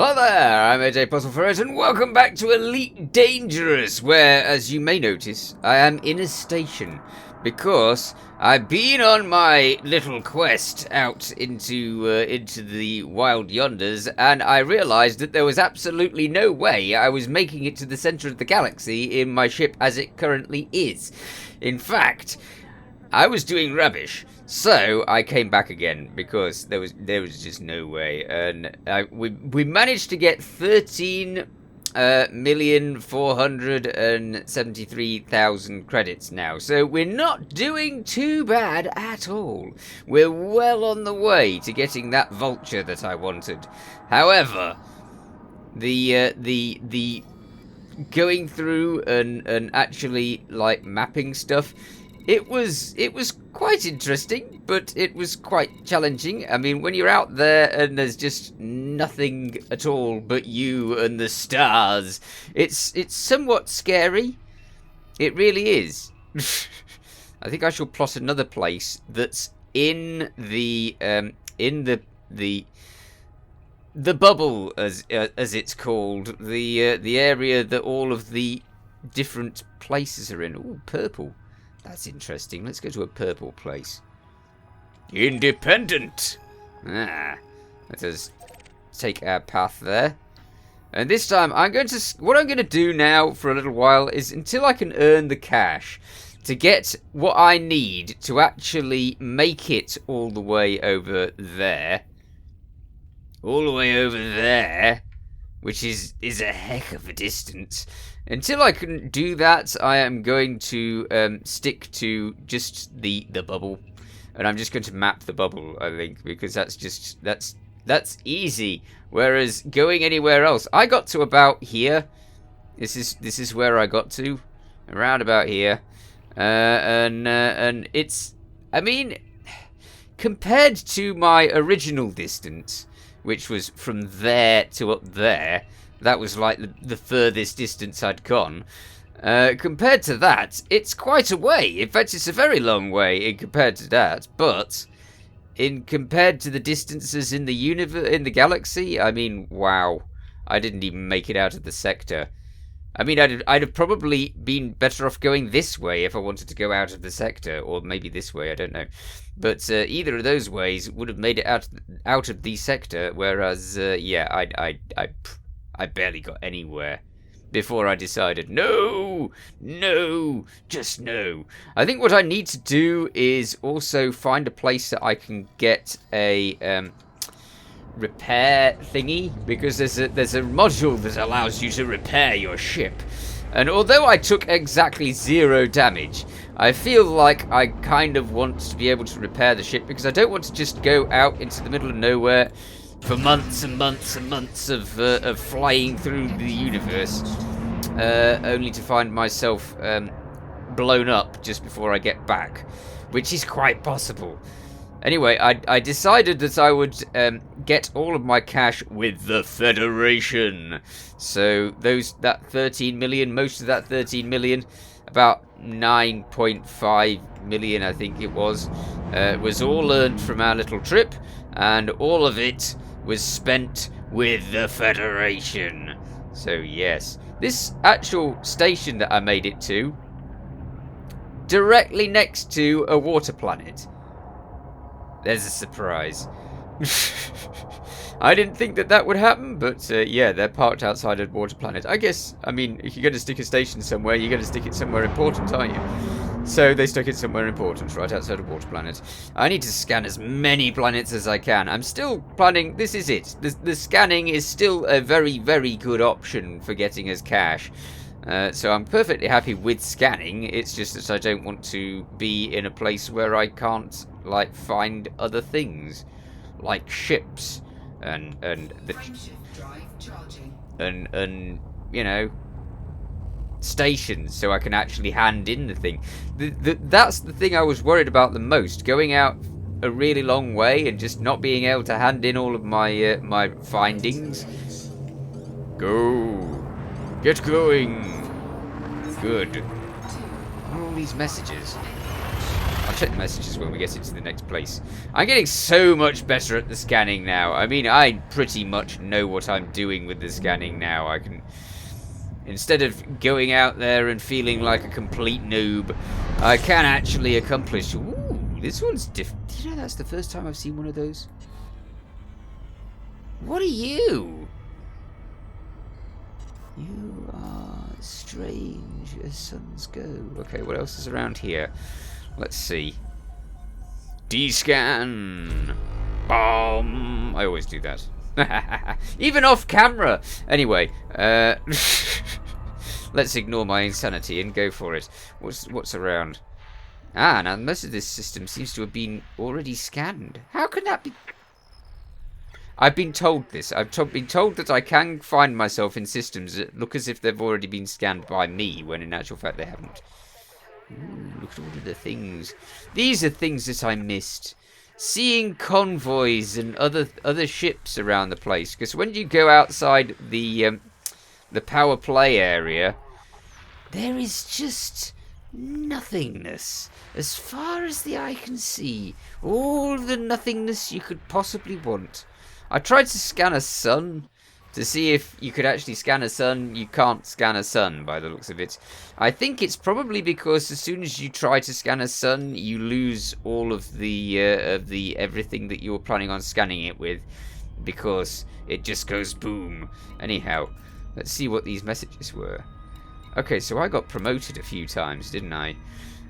Hello there, I'm PuzzleFerret and welcome back to Elite Dangerous, where, as you may notice, I am in a station, because I've been on my little quest out into the wild yonders, and I realised that there was absolutely no way I was making it to the centre of the galaxy in my ship as it currently is. In fact, I was doing rubbish. So I came back again because there was just no way, and we managed to get 13,473,000 credits now. So we're not doing too bad at all. We're well on the way to getting that vulture that I wanted. However, the going through and actually like mapping stuff. It was quite interesting, but it was quite challenging. I mean, when you're out there and there's just nothing at all but you and the stars, it's somewhat scary. It really is. I think I shall plot another place that's in the bubble, as it's called, the area that all of the different places are in. Ooh, purple. That's interesting. Let's go to a purple place. Independent. Let us take our path there. And this time, what I'm going to do now for a little while is until I can earn the cash to get what I need to actually make it all the way over there. All the way over there, which is a heck of a distance. Until I can do that, I am going to stick to just the bubble, and I'm just going to map the bubble, I think, because that's easy. Whereas going anywhere else, I got to about here. This is where I got to, around about here, and it's, I mean, compared to my original distance, which was from there to up there. That was like the furthest distance I'd gone. Compared to that, it's quite a way. In fact, it's a very long way compared to that. But compared to the distances in the universe, in the galaxy, I mean, wow! I didn't even make it out of the sector. I mean, I'd have probably been better off going this way if I wanted to go out of the sector, or maybe this way. I don't know. But either of those ways would have made it out of the sector. Whereas, yeah, I barely got anywhere before I decided, no, just no. I think what I need to do is also find a place that I can get a repair thingy, because there's a module that allows you to repair your ship. And although I took exactly 0 damage, I feel like I kind of want to be able to repair the ship, because I don't want to just go out into the middle of nowhere for months and months and months of flying through the universe, only to find myself blown up just before I get back, which is quite possible. Anyway, I decided that I would get all of my cash with the Federation. So that 13 million, most of that 13 million, about 9.5 million I think it was all earned from our little trip, and all of it was spent with the Federation. So yes, this actual station that I made it to, directly next to a water planet. There's a surprise. I didn't think that would happen, but yeah, they're parked outside a water planet. I guess, I mean, if you're going to stick a station somewhere, you're going to stick it somewhere important, aren't you? So they stuck it somewhere important, right outside a water planet. I need to scan as many planets as I can. I'm still planning, this is it. The scanning is still a very, very good option for getting us cash. So I'm perfectly happy with scanning. It's just that I don't want to be in a place where I can't, like, find other things, like ships and you know, stations, so I can actually hand in the thing. That's the thing I was worried about the most, going out a really long way and just not being able to hand in all of my my findings. Go, get going. Good. What are all these messages? I'll check the messages when we get into the next place. I'm getting so much better at the scanning now. I mean, I pretty much know what I'm doing with the scanning now. I can... Instead of going out there and feeling like a complete noob, I can actually accomplish... Ooh, this one's different. Do you know that's the first time I've seen one of those? What are you? You are strange as suns go. Okay, what else is around here? Let's see. D-scan. Bomb. I always do that. Even off camera. Anyway, let's ignore my insanity and go for it. What's around? Ah, now most of this system seems to have been already scanned. How can that be? I've been told this. I've been told that I can find myself in systems that look as if they've already been scanned by me, when in actual fact they haven't. Ooh, look at all of the things. These are things that I missed. Seeing convoys and other ships around the place. Because when you go outside the power play area, there is just nothingness. As far as the eye can see. All the nothingness you could possibly want. I tried to scan a sun to see if you could actually scan a sun. You can't scan a sun by the looks of it. I think it's probably because as soon as you try to scan a sun, you lose all of the everything that you were planning on scanning it with, because it just goes boom. Anyhow, let's see what these messages were. Okay, so I got promoted a few times, didn't I?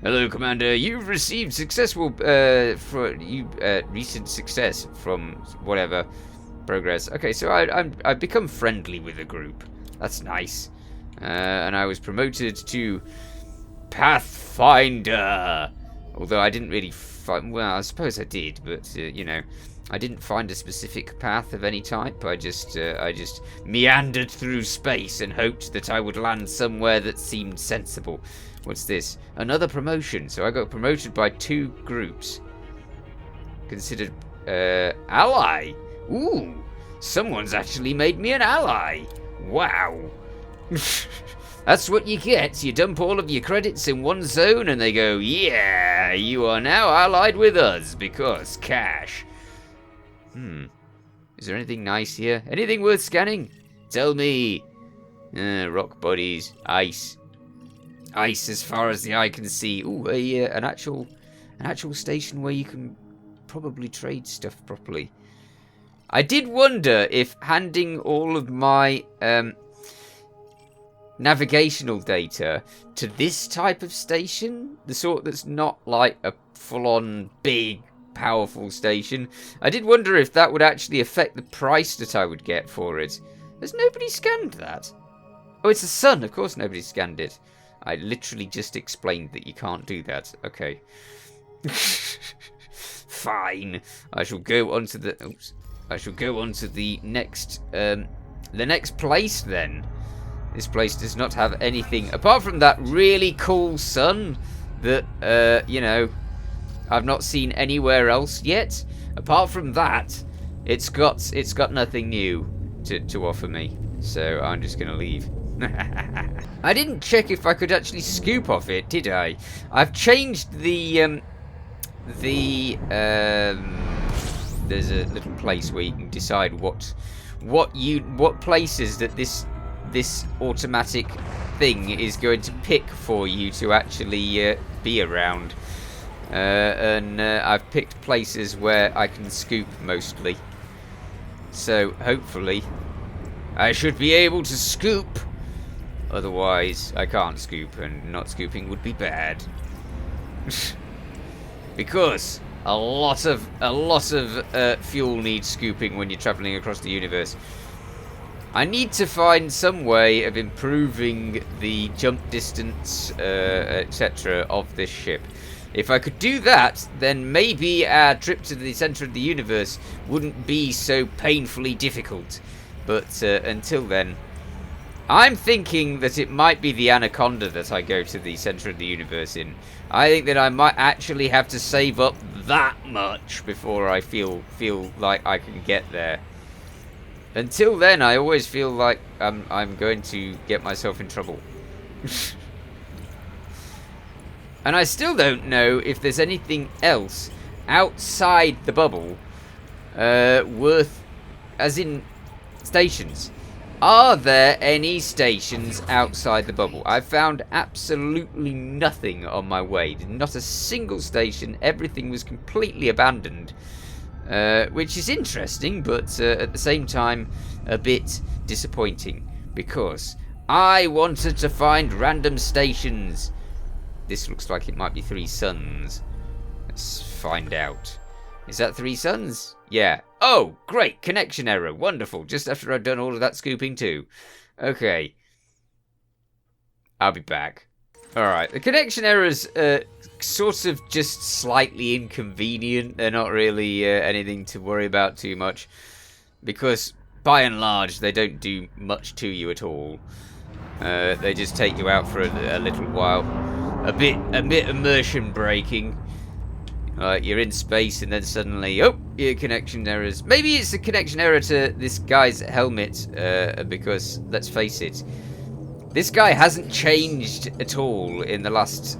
Hello, Commander. You've received successful recent success from whatever progress. Okay, so I've become friendly with the group. That's nice. And I was promoted to Pathfinder. Although I didn't really find... Well, I suppose I did, but, you know, I didn't find a specific path of any type. I just meandered through space and hoped that I would land somewhere that seemed sensible. What's this? Another promotion. So I got promoted by 2 groups. Considered ally. Ooh, someone's actually made me an ally. Wow. That's what you get. You dump all of your credits in one zone and they go, yeah, you are now allied with us because cash. Is there anything nice here? Anything worth scanning? Tell me. Rock bodies. Ice. Ice as far as the eye can see. Ooh, an actual station where you can probably trade stuff properly. I did wonder if handing all of my navigational data to this type of station, the sort that's not like a full-on big powerful station, I did wonder if that would actually affect the price that I would get for it. Has nobody scanned that? Oh, it's the sun. Of course nobody scanned it. I literally just explained that you can't do that. Okay. Fine. I shall go on to the... Oops. I shall go on to the next place then. This place does not have anything apart from that really cool sun that you know, I've not seen anywhere else yet. Apart from that, it's got nothing new to offer me. So I'm just gonna leave. I didn't check if I could actually scoop off it, did I? I've changed the there's a little place where you can decide what places that this automatic thing is going to pick for you to actually be around. And I've picked places where I can scoop mostly. So hopefully I should be able to scoop. Otherwise I can't scoop, and not scooping would be bad. Because a lot of fuel needs scooping when you're travelling across the universe. I need to find some way of improving the jump distance, etc. of this ship. If I could do that, then maybe our trip to the centre of the universe wouldn't be so painfully difficult. But until then, I'm thinking that it might be the Anaconda that I go to the centre of the universe in. I think that I might actually have to save up that much before I feel like I can get there. Until then, I always feel like I'm going to get myself in trouble. And I still don't know if there's anything else outside the bubble worth, as in stations. Are there any stations outside the bubble? I've found absolutely nothing on my way. Not a single station. Everything was completely abandoned. Which is interesting, but at the same time a bit disappointing. Because I wanted to find random stations. This looks like it might be 3 suns. Let's find out. Is that 3 suns? Yeah. Oh, great. Connection error. Wonderful. Just after I've done all of that scooping too. Okay. I'll be back. Alright. The connection errors sort of just slightly inconvenient. They're not really anything to worry about too much. Because, by and large, they don't do much to you at all. They just take you out for a little while. A bit immersion breaking. You're in space and then suddenly, oh, your connection errors. Maybe it's a connection error to this guy's helmet, because, let's face it, this guy hasn't changed at all in the last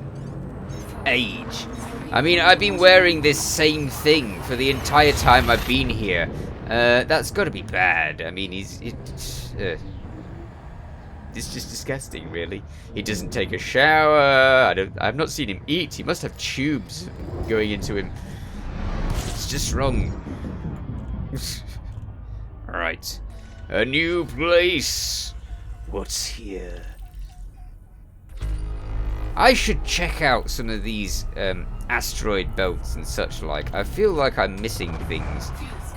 age. I mean, I've been wearing this same thing for the entire time I've been here. That's got to be bad. I mean, it's just disgusting, really. He doesn't take a shower. I've not seen him eat. He must have tubes going into him. It's just wrong. Alright. A new place. What's here? I should check out some of these asteroid belts and such like. I feel like I'm missing things.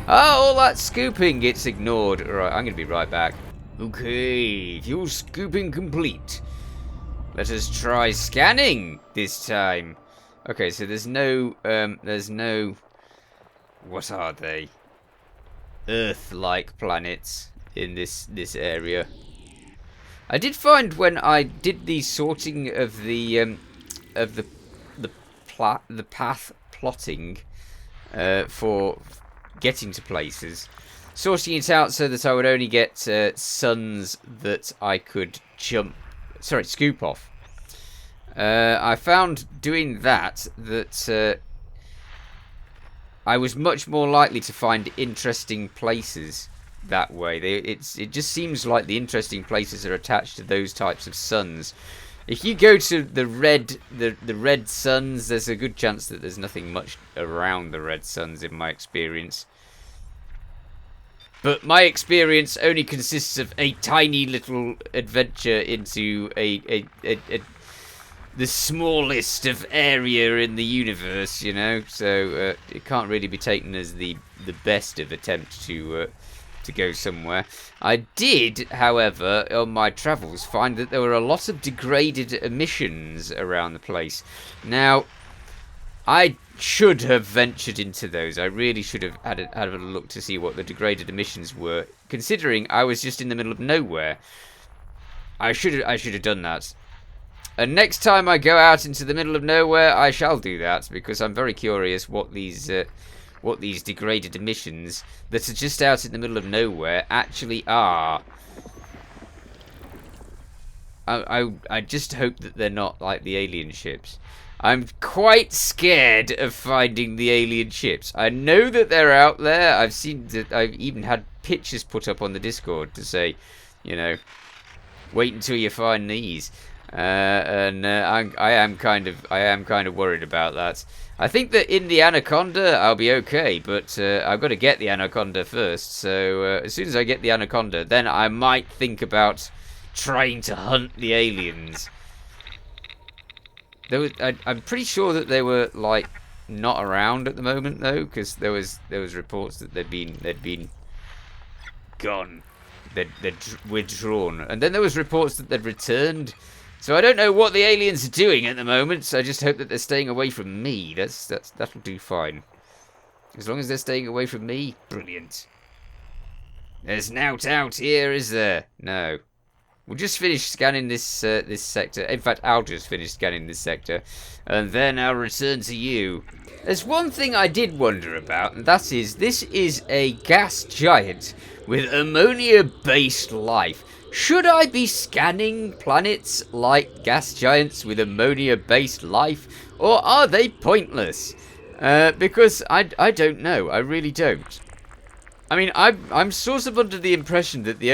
Oh, all that scooping gets ignored. Alright, I'm going to be right back. Okay, fuel scooping complete. Let us try scanning this time. Okay, so there's no, what are they? Earth-like planets in this area. I did find when I did the sorting of the path plotting for getting to places, sorting it out so that I would only get suns that I could scoop off. I found doing that I was much more likely to find interesting places that way. It just seems like the interesting places are attached to those types of suns. If you go to the red suns, there's a good chance that there's nothing much around the red suns in my experience. But my experience only consists of a tiny little adventure into the smallest of area in the universe, you know. So it can't really be taken as the best of attempt to go somewhere. I did, however, on my travels, find that there were a lot of degraded emissions around the place. Now, I should have ventured into those. I really should have had a look to see what the degraded emissions were, considering I was just in the middle of nowhere. I should have done that. And next time I go out into the middle of nowhere, I shall do that, because I'm very curious what these degraded emissions that are just out in the middle of nowhere actually are. I just hope that they're not like the alien ships. I'm quite scared of finding the alien ships. I know that they're out there. I've seen that. I've even had pictures put up on the Discord to say, you know, wait until you find these. I am kind of worried about that. I think that in the Anaconda I'll be okay, but I've got to get the Anaconda first. So as soon as I get the Anaconda, then I might think about trying to hunt the aliens. I'm pretty sure that they were like not around at the moment though, because there was reports that they'd been gone, they'd withdrawn, and then there was reports that they'd returned. So I don't know what the aliens are doing at the moment. So I just hope that they're staying away from me. That'll do fine. As long as they're staying away from me, brilliant. There's nought out here, is there? No. We'll just finish scanning this sector. In fact, I'll just finish scanning this sector, and then I'll return to you. There's one thing I did wonder about, and that is, this is a gas giant with ammonia-based life. Should I be scanning planets like gas giants with ammonia-based life, or are they pointless? Because I don't know. I really don't. I mean, I'm sort of under the impression that the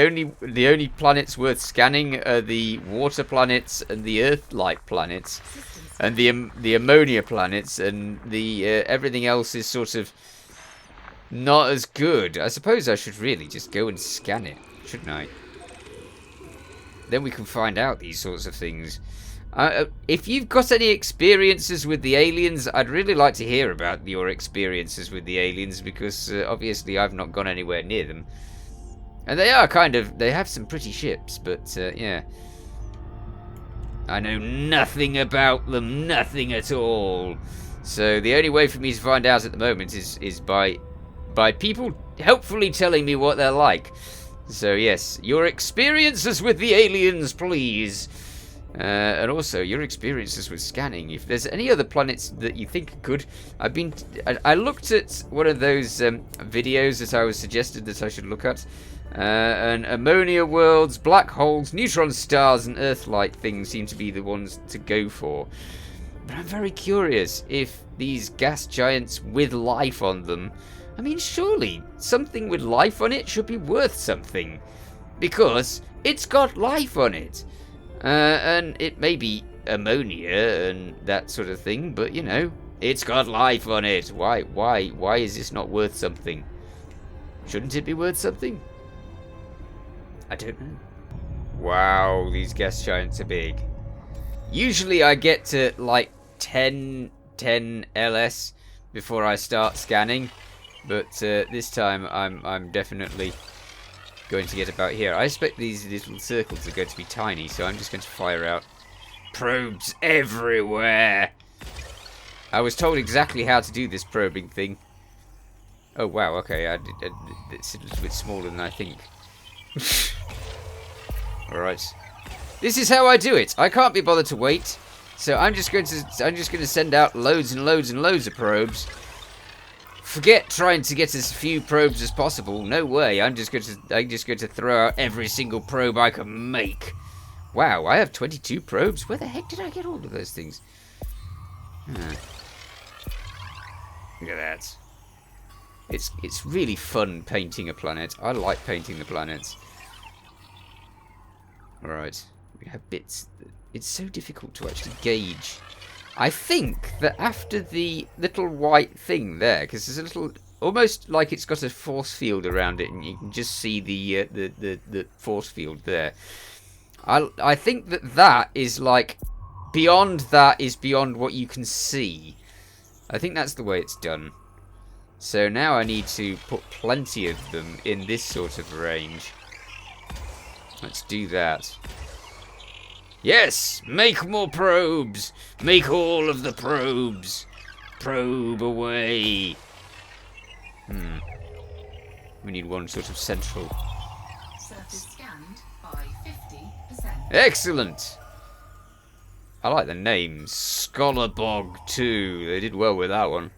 only planets worth scanning are the water planets and the Earth-like planets, and the ammonia planets, and the everything else is sort of not as good. I suppose I should really just go and scan it, shouldn't I? Then we can find out these sorts of things. If you've got any experiences with the aliens, I'd really like to hear about your experiences with the aliens, because obviously I've not gone anywhere near them. And they are they have some pretty ships, but yeah. I know nothing about them, nothing at all. So the only way for me to find out at the moment is by people helpfully telling me what they're like. So yes, your experiences with the aliens, please. And also your experiences with scanning. If there's any other planets that you think are good, I looked at one of those videos that I was suggested that I should look at, and ammonia worlds, black holes, neutron stars, and Earth-like things seem to be the ones to go for. But I'm very curious if these gas giants with life on them. I mean, surely something with life on it should be worth something, because it's got life on it. And it may be ammonia and that sort of thing, but you know, it's got life on it. Why is this not worth something? Shouldn't it be worth something? I don't know. Wow, these gas giants are big. Usually I get to like 10 LS before I start scanning, but this time I'm definitely going to get about here. I expect these little circles are going to be tiny, so I'm just going to fire out probes everywhere. I was told exactly how to do this probing thing. Oh wow, okay, it's a little bit smaller than I think. Alright. This is how I do it. I can't be bothered to wait, so I'm just going to send out loads and loads and loads of probes. Forget trying to get as few probes as possible. No way. I'm just going to throw out every single probe I can make. Wow, I have 22 probes. Where the heck did I get all of those things? Look at that. It's really fun painting a planet. I like painting the planets. Alright. We have bits. It's so difficult to actually gauge. I think that after the little white thing there, because there's a little, almost like it's got a force field around it, and you can just see the force field there. I think that is like, beyond that is beyond what you can see. I think that's the way it's done. So now I need to put plenty of them in this sort of range. Let's do that. Yes! Make more probes! Make all of the probes! Probe away! We need one sort of central. Surface scanned by 50%. Excellent! I like the name. Scholarbog 2. They did well with that one.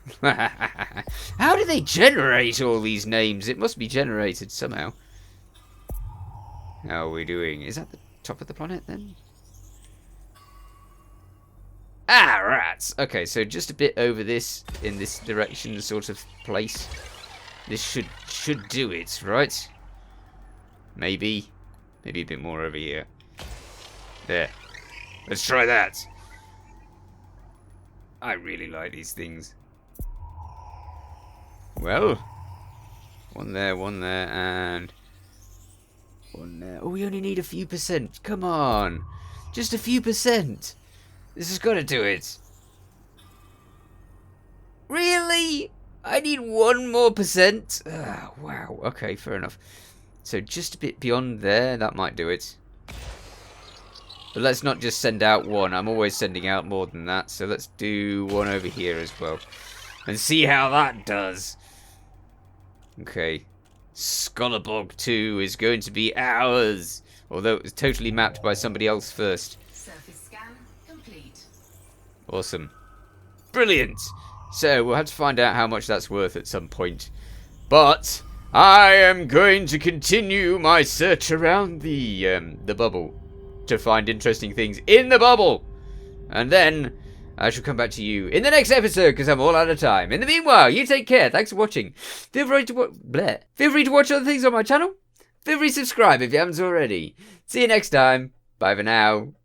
How do they generate all these names? It must be generated somehow. How are we doing? Is that the top of the planet then? Ah, rats! Okay, so just a bit over this, in this direction sort of place. This should do it, right? Maybe a bit more over here. There. Let's try that. I really like these things. Well, one there, and one there. Oh, we only need a few percent. Come on. Just a few percent. This has got to do it. Really? I need 1 more percent? Oh, wow. Okay, fair enough. So just a bit beyond there, that might do it. But let's not just send out 1. I'm always sending out more than that. So let's do 1 over here as well. And see how that does. Okay. Scholarbog 2 is going to be ours. Although it was totally mapped by somebody else first. Surface scan complete. Awesome. Brilliant. So we'll have to find out how much that's worth at some point. But I am going to continue my search around the bubble to find interesting things in the bubble. And then I shall come back to you in the next episode because I'm all out of time. In the meanwhile, you take care. Thanks for watching. Feel free to watch other things on my channel. Feel free to subscribe if you haven't already. See you next time. Bye for now.